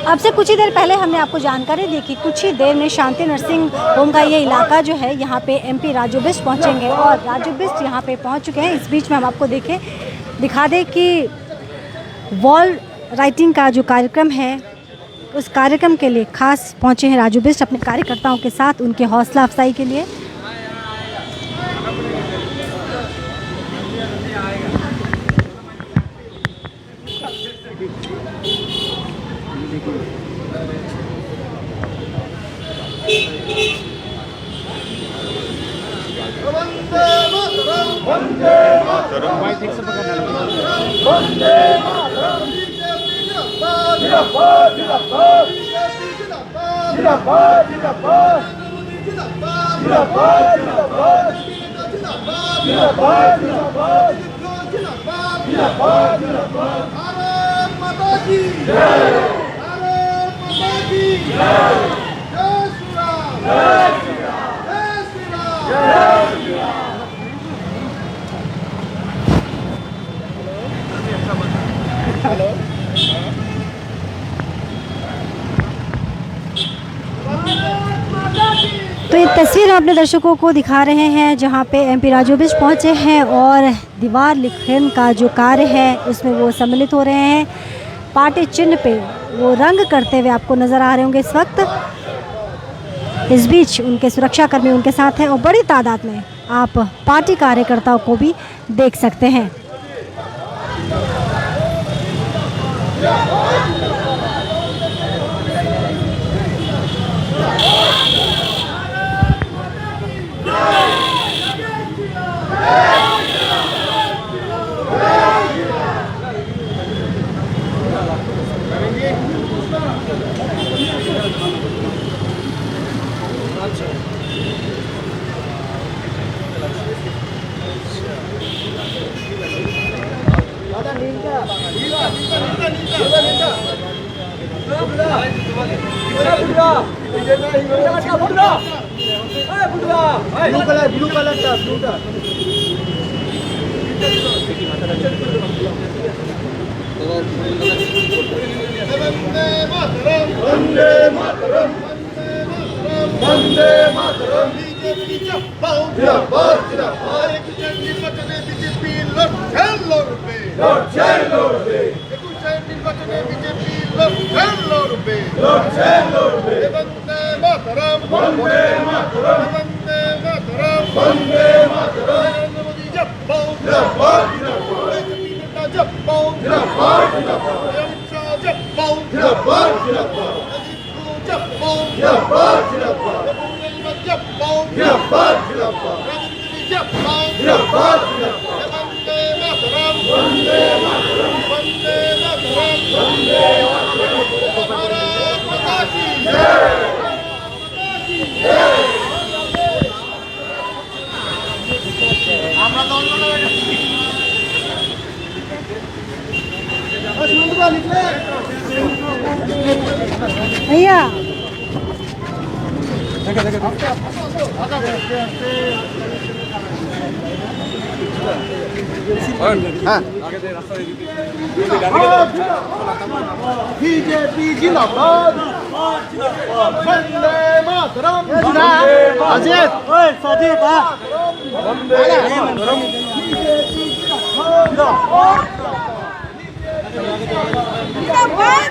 आपसे कुछ ही देर पहले हमने आपको जानकारी दी कि कुछ ही देर में शांति नर्सिंग होम का ये इलाका जो है यहाँ पे एमपी राजू बिष्ट पहुँचेंगे और राजू बिष्ट यहाँ पे पहुँच चुके हैं। इस बीच में हम आपको दिखा दें कि वॉल राइटिंग का जो कार्यक्रम है उस कार्यक्रम के लिए खास पहुँचे हैं राजू बिष्ट अपने कार्यकर्ताओं के साथ उनके हौसला अफजाई के लिए। तो ये तस्वीर हम अपने दर्शकों को दिखा रहे हैं जहां पे एमपी राजू बिष्ट पहुंचे हैं और दीवार लिखन का जो कार्य है उसमें वो सम्मिलित हो रहे हैं। पार्टी चिन्ह पे वो रंग करते हुए आपको नज़र आ रहे होंगे इस वक्त। इस बीच उनके सुरक्षाकर्मी उनके साथ हैं और बड़ी तादाद में आप पार्टी कार्यकर्ताओं को भी देख सकते हैं। ब्लू कलर का वंदे मातरम वंदे मातरम बीजेपी जिंदाबाद जिंदाबाद एक निर्वाचन बीजेपी लड़े निर्वाचन बीजेपी लड़े वंदे मातरम वंदे मातरम वंदे मातरम वंदे मातरम नरेंद्र मोदी जिंदाबाद जिंदाबाद जिंदाबाद अमित शाह जिंदाबाद भैया बीजेपी जिंदाबाद वंदे मातरम अजय सजीव वंदे मातरम बीजेपी जिंदाबाद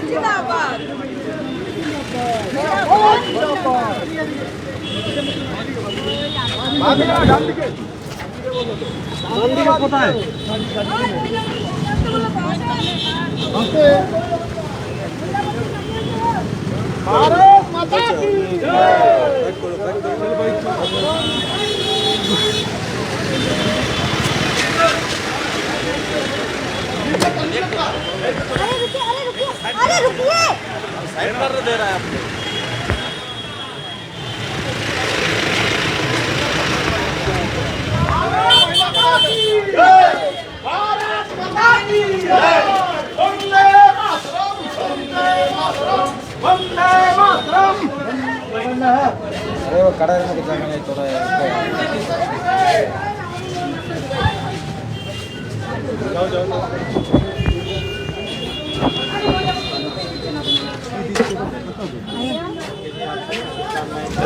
जिंदाबाद কোথায় भारत माता की अरे रुकिए साइड पर दे रहा है आपको। भारत माता की वंदे मातरम वंदे मातरम वंदे मातरम। अरे वो कड़ा में कुछ नहीं तो जाओ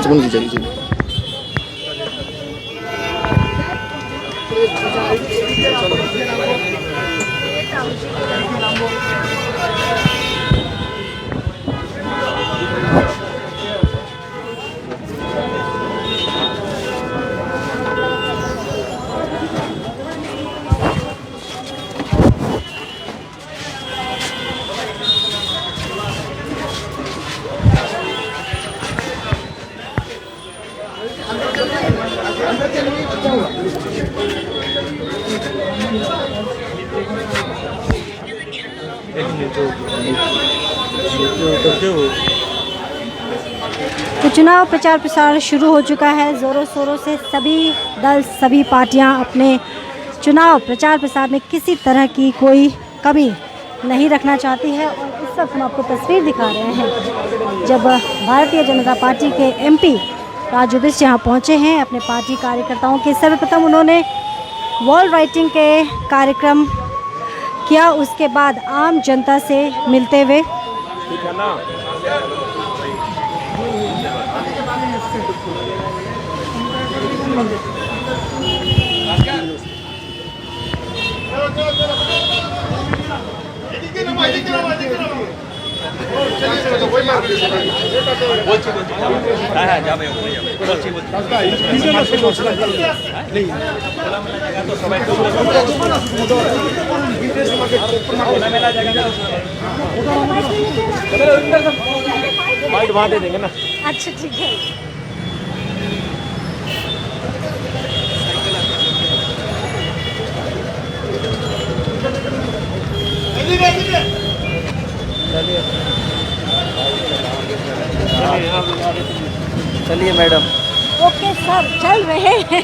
सुमन जी चलिए चलिए। तो चुनाव प्रचार प्रसार शुरू हो चुका है। ज़ोरों शोरों से सभी दल सभी पार्टियां अपने चुनाव प्रचार प्रसार में किसी तरह की कोई कमी नहीं रखना चाहती है। और इस वक्त हम आपको तस्वीर दिखा रहे हैं जब भारतीय जनता पार्टी के एमपी राजू बिष्ट यहाँ पहुँचे हैं अपने पार्टी कार्यकर्ताओं के। सर्वप्रथम उन्होंने वॉल राइटिंग के कार्यक्रम किया, उसके बाद आम जनता से मिलते हुए वहाँ दे देंगे ना। अच्छा ठीक है। चलिए मैडम। ओके सर, चल रहे हैं।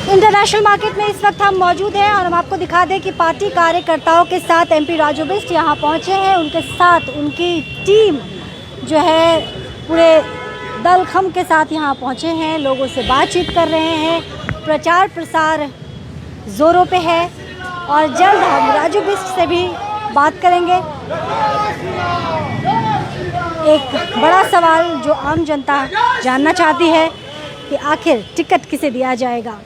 इंटरनेशनल मार्केट में इस वक्त हम मौजूद हैं और हम आपको दिखा दें कि पार्टी कार्यकर्ताओं के साथ एमपी राजू बिष्ट यहाँ पहुँचे हैं। उनके साथ उनकी टीम जो है पूरे दल खम के साथ यहाँ पहुँचे हैं, लोगों से बातचीत कर रहे हैं। प्रचार प्रसार ज़ोरों पे है और जल्द हम राजू बिष्ट से भी बात करेंगे। एक बड़ा सवाल जो आम जनता जानना चाहती है कि आखिर टिकट किसे दिया जाएगा।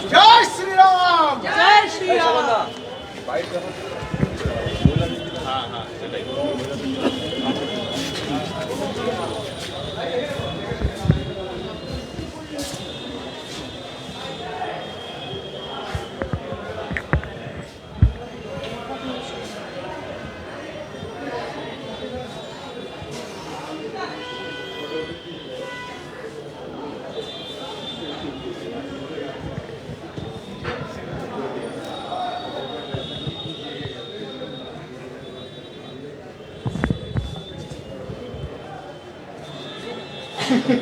जय श्री राम, जय श्री राम। तो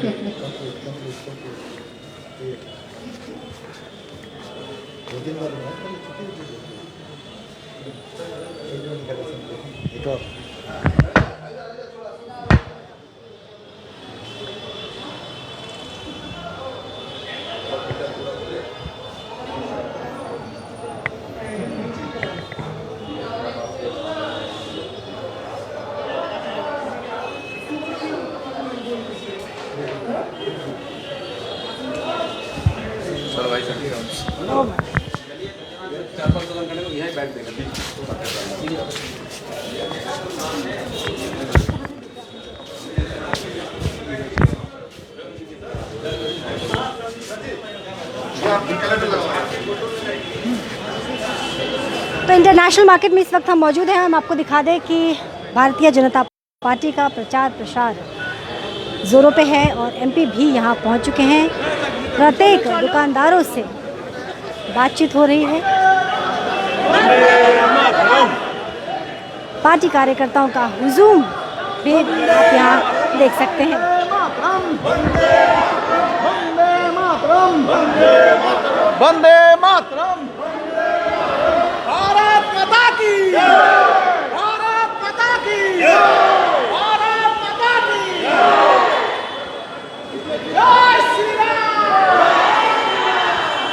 इंटरनेशनल मार्केट में इस वक्त हम मौजूद हैं। हम आपको दिखा दें कि भारतीय जनता पार्टी का प्रचार प्रसार ज़ोरों पे है और एमपी भी यहाँ पहुँच चुके हैं। प्रत्येक दुकानदारों से बातचीत हो रही है। पार्टी कार्यकर्ताओं का हुजूम भी आप यहाँ देख सकते हैं। वंदे मातरम। भारत माता की, भारत माता की, भारत माता की। जय श्री राम,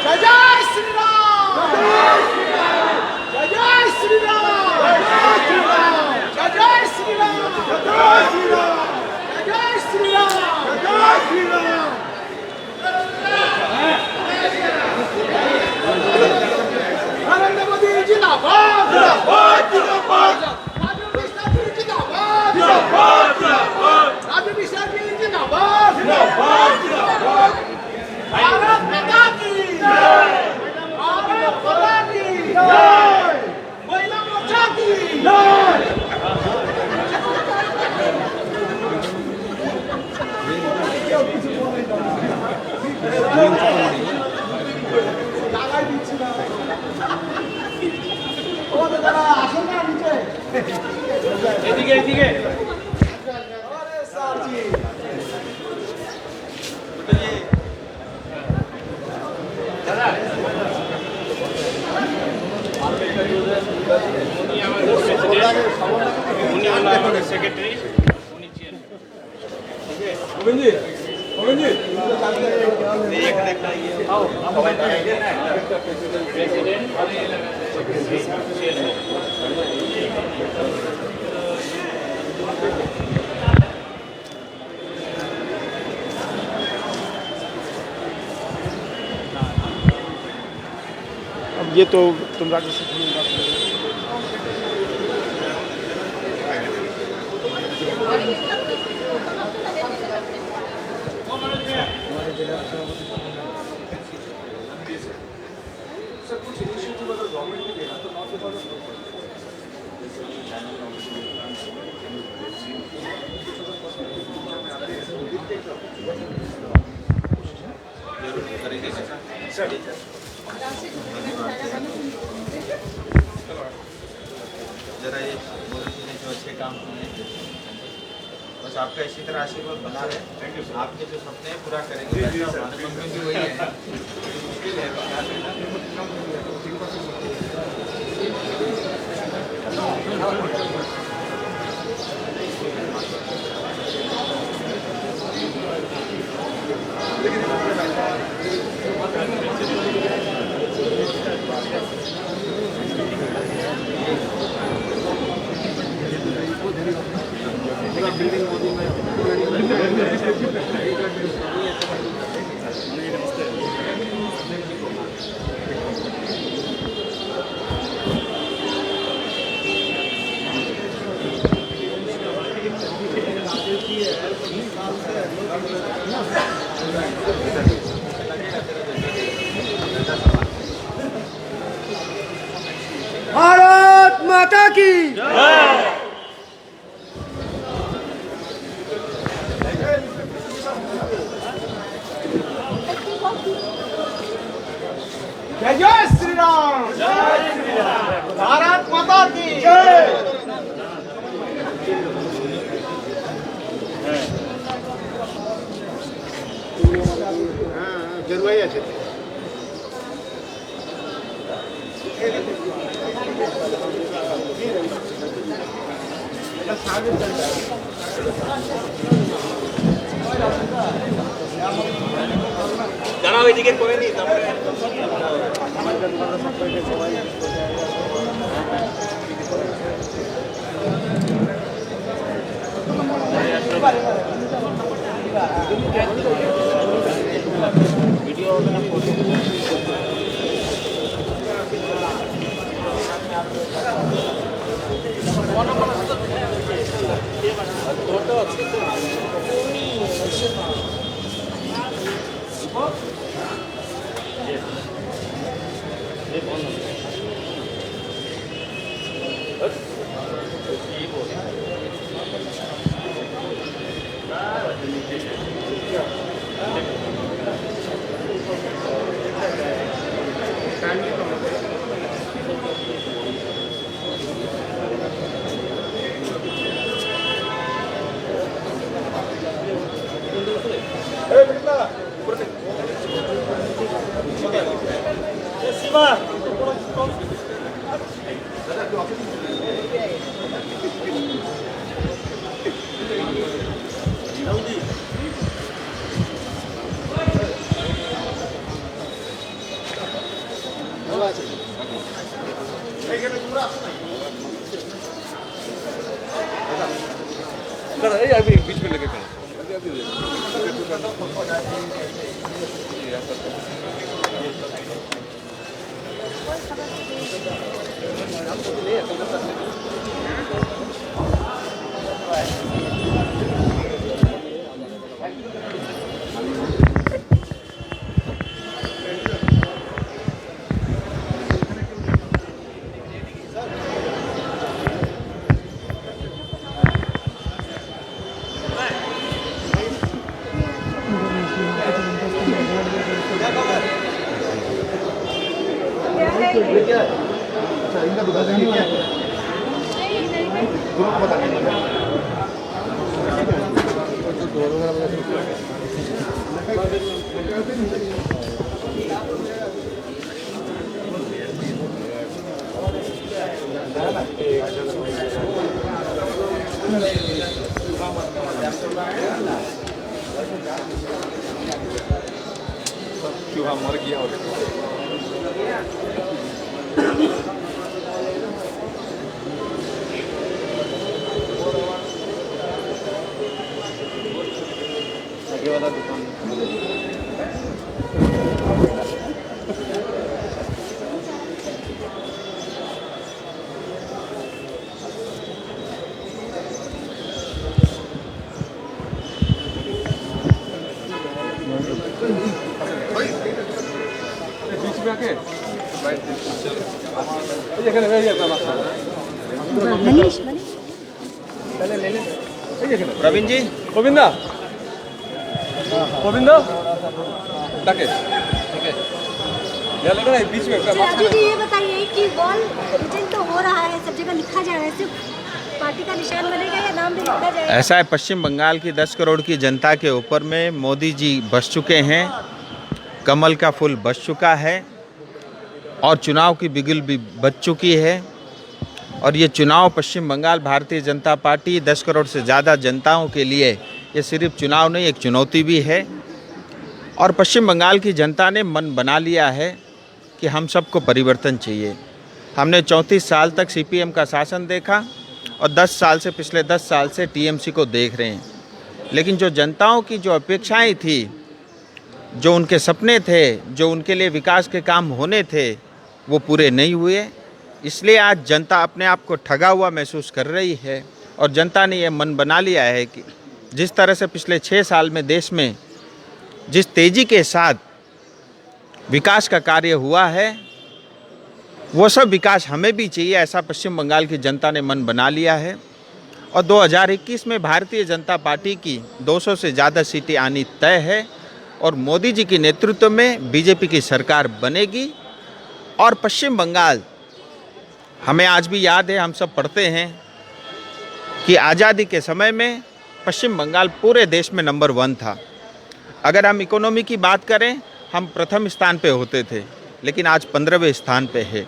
जय जय श्री राम, जय जय श्री राम, जय जय श्री राम, जय जय श्री राम। नरेंद्र मोदी जिंदाबाद, जिंदाबाद, जिंदाबाद। राजू बिस्तर जी जिंदाबाद, जिंदाबाद, जिंदाबाद। राजू बिस्तर जी जिंदाबाद, जिंदाबाद, जिंदाबाद। भारत माता की जय, भारत माता की जय, महिला मोर्चा की जय। এদিকে এদিকে আরে স্যার জি দাদা উনি আমাদের প্রেসিডেন্ট, উনি আমাদের সেক্রেটারি, উনি চেয়ারম্যান। গোবিন্দজি গোবিন্দজি এখানে একটা আও সবাই দাঁড়িয়ে না, একটা প্রেসিডেন্ট চেয়ারম্যান। अब ये तो तुम राज्य से जरा ये मोदी ने जो अच्छे काम किए, बस आपका इसी तरह आशीर्वाद बना रहे। आपके जो सपने हैं पूरा करेंगे। हमारे मन में भी वही है, मुश्किल है। भारत माता की जय जय श्री राम, भारत माता की जय। জরুরি আছে জানাও এদিকে করে নি তারপরে अभी बीच में लगे इनका बता देंगे क्या दोनों को बता देंगे चूहा मर गया और आगे वाला दुकान बीच में आके मनीष प्रवीण जी गोविंदा गोविंदा ताके या लग रहा है बीच में अभी भी ये बताइए कि वॉल मीटिंग तो हो रहा है, सब जगह लिखा जा रहा है, सिर्फ पार्टी का निशान बनेगा या नाम भी लिखा जाएगा? ऐसा है, पश्चिम बंगाल की 10 करोड़ की जनता के ऊपर में मोदी जी बस चुके हैं, कमल का फूल बस चुका है और चुनाव की बिगुल भी बज चुकी है। और ये चुनाव पश्चिम बंगाल भारतीय जनता पार्टी 10 करोड़ से ज़्यादा जनताओं के लिए ये सिर्फ चुनाव नहीं, एक चुनौती भी है। और पश्चिम बंगाल की जनता ने मन बना लिया है कि हम सबको परिवर्तन चाहिए। हमने 34 साल तक सीपीएम का शासन देखा और 10 साल से पिछले 10 साल से टीएमसी को देख रहे हैं, लेकिन जो जनताओं की जो अपेक्षाएं थी, जो उनके सपने थे, जो उनके लिए विकास के काम होने थे, वो पूरे नहीं हुए। इसलिए आज जनता अपने आप को ठगा हुआ महसूस कर रही है और जनता ने यह मन बना लिया है कि जिस तरह से पिछले 6 साल में देश में जिस तेज़ी के साथ विकास का कार्य हुआ है, वो सब विकास हमें भी चाहिए, ऐसा पश्चिम बंगाल की जनता ने मन बना लिया है। और 2021 में भारतीय जनता पार्टी की 200 से ज़्यादा सीटें आनी तय है और मोदी जी के नेतृत्व में बीजेपी की सरकार बनेगी। और पश्चिम बंगाल, हमें आज भी याद है, हम सब पढ़ते हैं कि आज़ादी के समय में पश्चिम बंगाल पूरे देश में नंबर 1 था। अगर हम इकोनॉमी की बात करें, हम प्रथम स्थान पे होते थे, लेकिन आज 15वें स्थान पे है।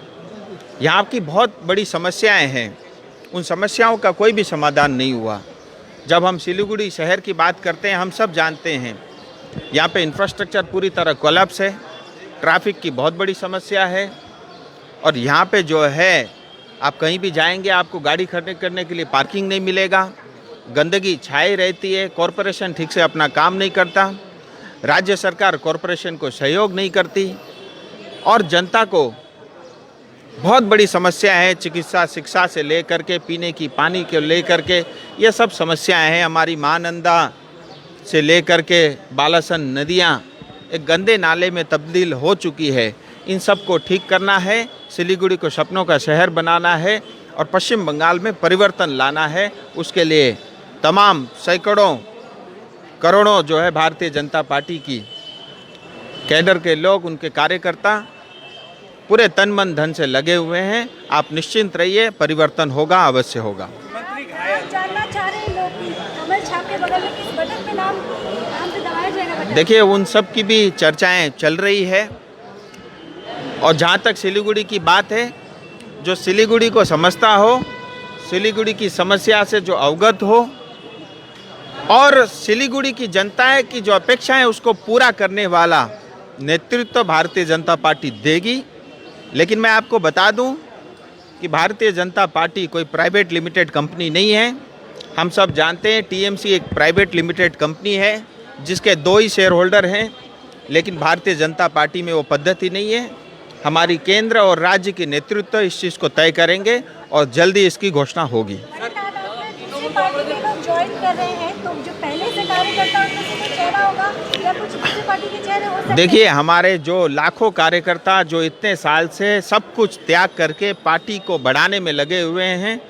यहाँ की बहुत बड़ी समस्याएं हैं, उन समस्याओं का कोई भी समाधान नहीं हुआ। जब हम सिलीगुड़ी शहर की बात करते हैं, हम सब जानते हैं यहाँ पे इंफ्रास्ट्रक्चर पूरी तरह कोलैप्स है, ट्रैफिक की बहुत बड़ी समस्या है, और यहाँ पे जो है आप कहीं भी जाएंगे आपको गाड़ी खड़े करने के लिए पार्किंग नहीं मिलेगा, गंदगी छाई रहती है, कॉरपोरेशन ठीक से अपना काम नहीं करता, राज्य सरकार कॉरपोरेशन को सहयोग नहीं करती, और जनता को बहुत बड़ी समस्या है चिकित्सा शिक्षा से लेकर के पीने की पानी के लेकर के, ये सब समस्याएं हैं। हमारी महानंदा से लेकर के बालासन नदियाँ एक गंदे नाले में तब्दील हो चुकी है। इन सब को ठीक करना है, सिलीगुड़ी को सपनों का शहर बनाना है और पश्चिम बंगाल में परिवर्तन लाना है। उसके लिए तमाम सैकड़ों करोड़ों जो है भारतीय जनता पार्टी की कैडर के लोग, उनके कार्यकर्ता पूरे तन मन धन से लगे हुए हैं। आप निश्चिंत रहिए, परिवर्तन होगा, अवश्य होगा। जानना चाह रहे हैं लोग कि कमल छाप के बगल में किस बटन पे नाम से दबाया जाएगा बटन? देखिए, उन सब की भी चर्चाएं चल रही है, और जहाँ तक सिलीगुड़ी की बात है, जो सिलीगुड़ी को समझता हो, सिलीगुड़ी की समस्या से जो अवगत हो, और सिलीगुड़ी की जनता की जो अपेक्षा है उसको पूरा करने वाला नेतृत्व भारतीय जनता पार्टी देगी। लेकिन मैं आपको बता दूं कि भारतीय जनता पार्टी कोई प्राइवेट लिमिटेड कंपनी नहीं है। हम सब जानते हैं टीएमसी एक प्राइवेट लिमिटेड कंपनी है जिसके 2 ही शेयर होल्डर हैं, लेकिन भारतीय जनता पार्टी में वो पद्धति नहीं है। हमारी केंद्र और राज्य के नेतृत्व इस चीज़ को तय करेंगे और जल्दी इसकी घोषणा होगी। दूसरी पार्टी के लोग ज्वाइन कर रहे हैं, तो जो पहले से कार्यकर्ता उनमें से कोई चेहरा होगा या कुछ दूसरी पार्टी के चेहरे हो सकते हैं? देखिए, हमारे जो लाखों कार्यकर्ता जो इतने साल से सब कुछ त्याग करके पार्टी को बढ़ाने में लगे हुए हैं,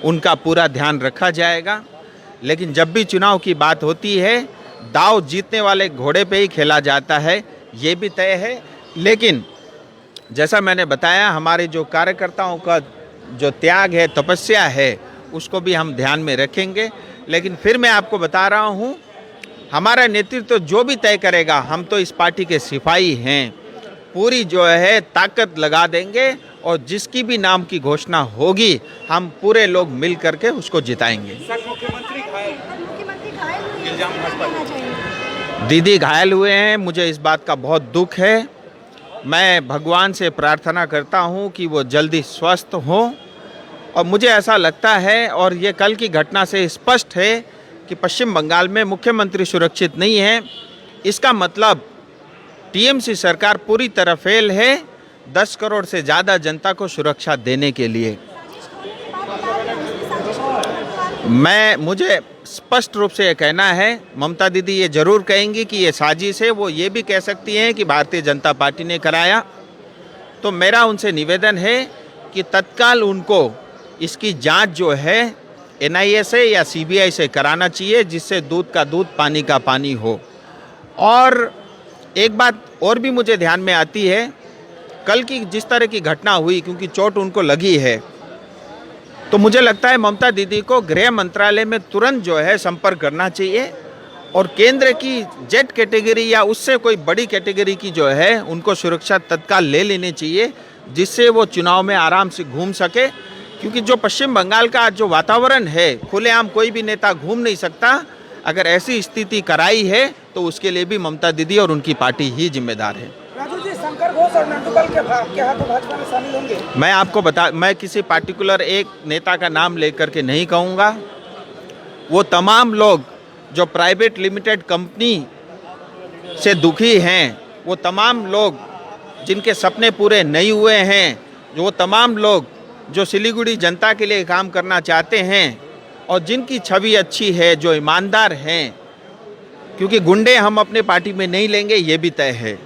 उनका पूरा ध्यान रखा जाएगा। लेकिन जब भी चुनाव की बात होती है, दाव जीतने वाले घोड़े पे ही खेला जाता है, ये भी तय है। लेकिन जैसा मैंने बताया, हमारे जो कार्यकर्ताओं का जो त्याग है, तपस्या है, उसको भी हम ध्यान में रखेंगे। लेकिन फिर मैं आपको बता रहा हूँ, हमारा नेतृत्व जो भी तय करेगा, हम तो इस पार्टी के सिपाही हैं, पूरी जो है ताकत लगा देंगे, और जिसकी भी नाम की घोषणा होगी, हम पूरे लोग मिल करके उसको जिताएंगे। मुख्यमंत्री घायल हुए हैं, क्या कहना चाहिए? दीदी घायल हुए हैं, मुझे इस बात का बहुत दुख है। मैं भगवान से प्रार्थना करता हूँ कि वो जल्दी स्वस्थ हों, और मुझे ऐसा लगता है, और ये कल की घटना से स्पष्ट है कि पश्चिम बंगाल में मुख्यमंत्री सुरक्षित नहीं है। इसका मतलब टीएमसी सरकार पूरी तरह फेल है 10 करोड़ से ज़्यादा जनता को सुरक्षा देने के लिए। मुझे स्पष्ट रूप से ये कहना है, ममता दीदी ये जरूर कहेंगी कि ये साजिश है, वो ये भी कह सकती हैं कि भारतीय जनता पार्टी ने कराया। तो मेरा उनसे निवेदन है कि तत्काल उनको इसकी जांच जो है एनआईए से या सीबीआई से कराना चाहिए, जिससे दूध का दूध पानी का पानी हो। और एक बात और भी मुझे ध्यान में आती है, कल की जिस तरह की घटना हुई, क्योंकि चोट उनको लगी है, तो मुझे लगता है ममता दीदी को गृह मंत्रालय में तुरंत जो है संपर्क करना चाहिए, और केंद्र की जेड कैटेगरी या उससे कोई बड़ी कैटेगरी की जो है उनको सुरक्षा तत्काल ले लेनी चाहिए, जिससे वो चुनाव में आराम से घूम सके। क्योंकि जो पश्चिम बंगाल का जो वातावरण है, खुलेआम कोई भी नेता घूम नहीं सकता। अगर ऐसी स्थिति कराई है तो उसके लिए भी ममता दीदी और उनकी पार्टी ही जिम्मेदार है। राजू जी, शंकर घोष और नंदुपाल के हाथों भाजपा में शामिल होंगे? मैं किसी पार्टिकुलर एक नेता का नाम लेकर के नहीं कहूँगा। वो तमाम लोग जो प्राइवेट लिमिटेड कंपनी से दुखी हैं, वो तमाम लोग जिनके सपने पूरे नहीं हुए हैं, वो तमाम लोग जो सिलीगुड़ी जनता के लिए काम करना चाहते हैं और जिनकी छवि अच्छी है, जो ईमानदार हैं, क्योंकि गुंडे हम अपने पार्टी में नहीं लेंगे, ये भी तय है।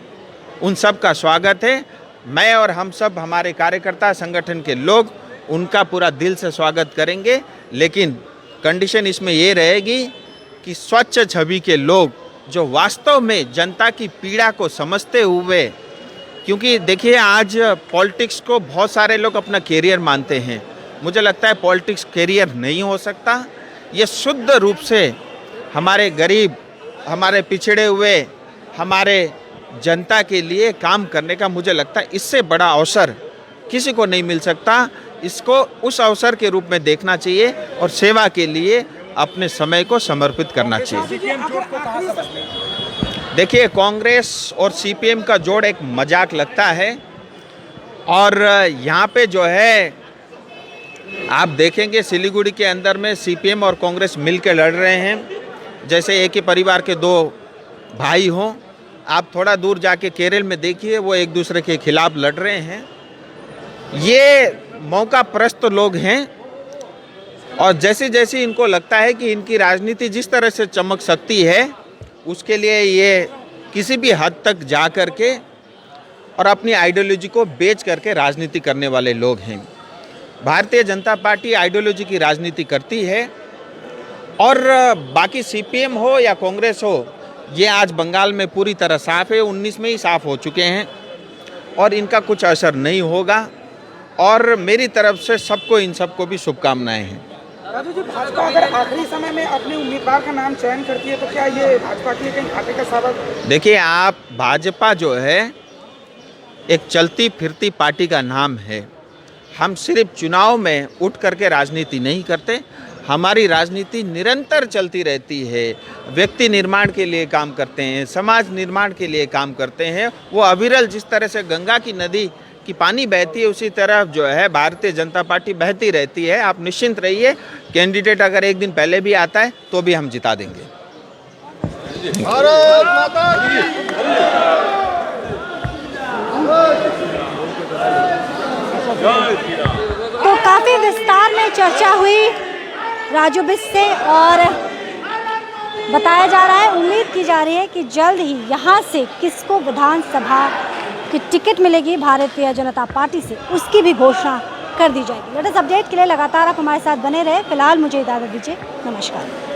उन सब का स्वागत है। मैं और हम सब, हमारे कार्यकर्ता संगठन के लोग, उनका पूरा दिल से स्वागत करेंगे। लेकिन कंडीशन इसमें ये रहेगी कि स्वच्छ छवि के लोग जो वास्तव में जनता की पीड़ा को समझते हुए, क्योंकि देखिए आज पॉलिटिक्स को बहुत सारे लोग अपना कैरियर मानते हैं। मुझे लगता है पॉलिटिक्स कैरियर नहीं हो सकता। ये शुद्ध रूप से हमारे गरीब, हमारे पिछड़े हुए, हमारे जनता के लिए काम करने का मुझे लगता है इससे बड़ा अवसर किसी को नहीं मिल सकता। इसको उस अवसर के रूप में देखना चाहिए और सेवा के लिए अपने समय को समर्पित करना चाहिए। देखिए, कांग्रेस और सीपीएम का जोड़ एक मजाक लगता है और यहाँ पे जो है आप देखेंगे सिलीगुड़ी के अंदर में सीपीएम और कांग्रेस मिलकर लड़ रहे हैं जैसे एक ही परिवार के दो भाई हों। आप थोड़ा दूर जाके केरल में देखिए, वो एक दूसरे के खिलाफ लड़ रहे हैं। ये मौका प्रस्त लोग हैं और जैसे जैसे इनको लगता है कि इनकी राजनीति जिस तरह से चमक सकती है उसके लिए ये किसी भी हद तक जा कर के और अपनी आइडियोलॉजी को बेच करके राजनीति करने वाले लोग हैं। भारतीय जनता पार्टी आइडियोलॉजी की राजनीति करती है और बाकी सीपीएम हो या कांग्रेस हो, ये आज बंगाल में पूरी तरह साफ है, 19 में ही साफ हो चुके हैं और इनका कुछ असर नहीं होगा। और मेरी तरफ से सबको, इन सबको भी शुभकामनाएं हैं। राजू जी, भाजपा अगर आखिरी समय में अपने उम्मीदवार का नाम चयन करती है तो क्या ये भाजपा के लिए कहीं घाटे का सबब? देखिए, आप भाजपा जो है एक चलती फिरती पार्टी का नाम है। हम सिर्फ चुनाव में उठ करके राजनीति नहीं करते, हमारी राजनीति निरंतर चलती रहती है। व्यक्ति निर्माण के लिए काम करते हैं, समाज निर्माण के लिए काम करते हैं। वो अविरल जिस तरह से गंगा की नदी की पानी बहती है उसी तरह जो है भारतीय जनता पार्टी बहती रहती है। आप निश्चिंत रहिए, कैंडिडेट अगर एक दिन पहले भी आता है तो भी हम जिता देंगे। भारत माता की। तो काफ़ी विस्तार में चर्चा हुई राजू बिष्ट से और बताया जा रहा है, उम्मीद की जा रही है कि जल्द ही यहाँ से किसको विधानसभा की टिकट मिलेगी भारतीय जनता पार्टी से, उसकी भी घोषणा कर दी जाएगी। लेटेस्ट अपडेट के लिए लगातार आप हमारे साथ बने रहे। फिलहाल मुझे इजाज़त दीजिए, नमस्कार।